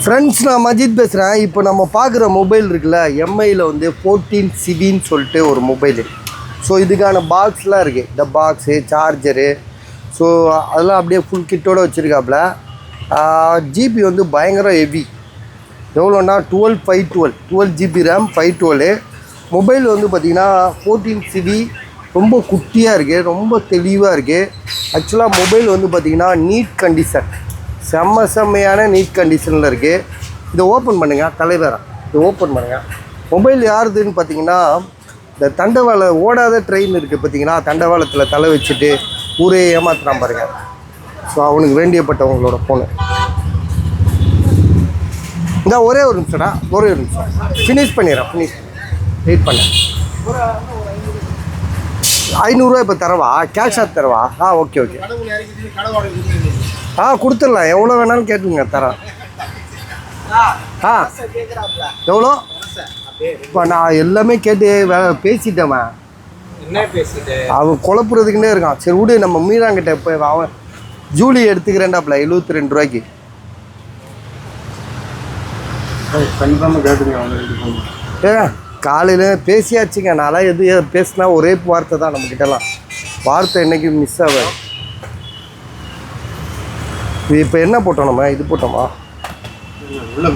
Friends, நான் மஜித் பேசுகிறேன். இப்போ நம்ம பார்க்குற மொபைல் இருக்குல்ல, எம்ஐயில் வந்து 14 சிபின்னு சொல்லிட்டு ஒரு மொபைலு. ஸோ இதுக்கான பாக்ஸ்லாம் இருக்குது, இந்த பாக்ஸு, சார்ஜரு, ஸோ அதெல்லாம் அப்படியே ஃபுல் கிட்டோடு வச்சுருக்காப்புல. ஜிபி வந்து பயங்கர ஹெவி. எவ்வளோன்னா 12 GB RAM, 512. மொபைல் வந்து பார்த்திங்கன்னா 14 சிபி, ரொம்ப குட்டியாக இருக்குது, ரொம்ப தெளிவாக இருக்குது. ஆக்சுவலாக மொபைல் வந்து பார்த்திங்கன்னா நீட் கண்டிஷன், செம்மையான நீட் கண்டிஷனில் இருக்குது. இதை ஓப்பன் பண்ணுங்கள் தலைவரா, இதை ஓப்பன் பண்ணுங்கள். மொபைல் யாருதுன்னு பார்த்தீங்கன்னா, இந்த தண்டவாளம் ஓடாத ட்ரெயின் இருக்குது பார்த்தீங்கன்னா, தண்டவாளத்தில் தலை வச்சுட்டு ஊரே ஏமாத்துறான் பாருங்க. ஸோ அவனுக்கு வேண்டியப்பட்டவங்களோட ஃபோனு. இந்த ஒரே ஒரு நிமிஷம்டா, ஒரே ஒரு நிமிஷம் ஃபினிஷ் பண்ணிடுறேன். வெயிட் பண்ண. 500 இப்போ தரவா? கேஷாக தரவா? ஓகே. கொடுத்துடலாம், எவ்வளோ வேணாலும் கேட்டுங்க, தரேன். எவ்வளோ? இப்போ நான் எல்லாமே கேட்டு பேசிட்டேன். அவன் குழப்புறதுக்குன்னே இருக்கான். சரி விடு, நம்ம மீனாங்கிட்ட இப்போ அவன் ஜூலி எடுத்துக்கிறேன்டாப்ல 72 ரூபாய்க்கு. காலையில் பேசியாச்சுங்க. நான்லாம் எது பேசினா ஒரே வார்த்தை தான் நம்மக்கிட்டலாம். வார்த்தை என்றைக்கு மிஸ் ஆகாது. இப்போ என்ன போட்டோம் நம்ம? இது போட்டோமா?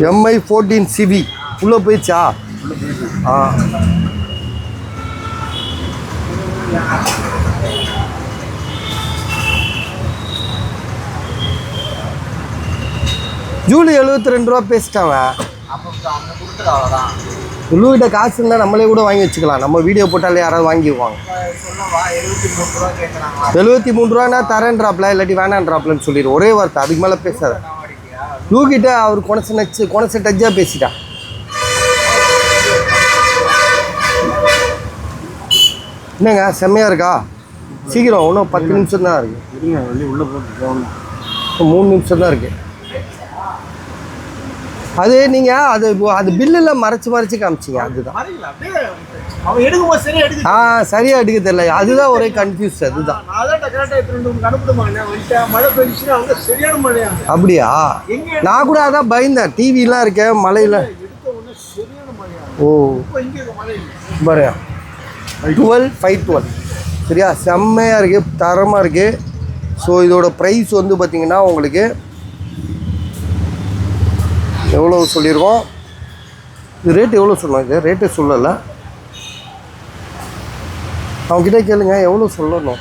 எம்ஐ 14 சிபி உள்ளே போயிடுச்சா? ஜூலி 72 ரூபா பேசிட்டாங்க. உள்ளூர்கிட்ட காசு இருந்தால் நம்மளே கூட வாங்கி வச்சுக்கலாம். நம்ம வீடியோ போட்டாலே யாராவது வாங்கிக்குவாங்க. 73 ரூபானா தரேன்ட்ராப்ல, இல்லாட்டி வேணான்ட்ராப்லன்னு சொல்லிடு. ஒரே வார்த்தை, அதுக்கு மேலே பேசாத. லூக்கிட்ட அவர் கொனசை டச்சாக பேசிட்டா. என்னங்க செம்மையாக இருக்கா? சீக்கிரம், இன்னும் 10 நிமிஷம் தான் இருக்குது. உள்ள போட்டு 3 நிமிஷம் தான் இருக்குது. அது நீங்கள் அது பில்லில் மறைச்சு காமிச்சிங்க. அதுதான் சரியாக எடுக்க தெரியல. அதுதான் ஒரே கன்ஃபியூஸ். அதுதான். அப்படியா? நான் கூட அதான் பயந்தேன். டிவிலாம் இருக்கேன் மழையில். ஓ பாருங்க, 512 சரியா? செம்மையாக இருக்குது, தரமாக இருக்குது. ஸோ இதோட ப்ரைஸ் வந்து பார்த்திங்கன்னா உங்களுக்கு எவ்வளோ சொல்லியிருக்கோம்? இது ரேட்டு எவ்வளோ சொன்னோம்? இது ரேட்டே சொல்லலை. அவங்ககிட்ட கேளுங்க எவ்வளோ சொல்லணும்.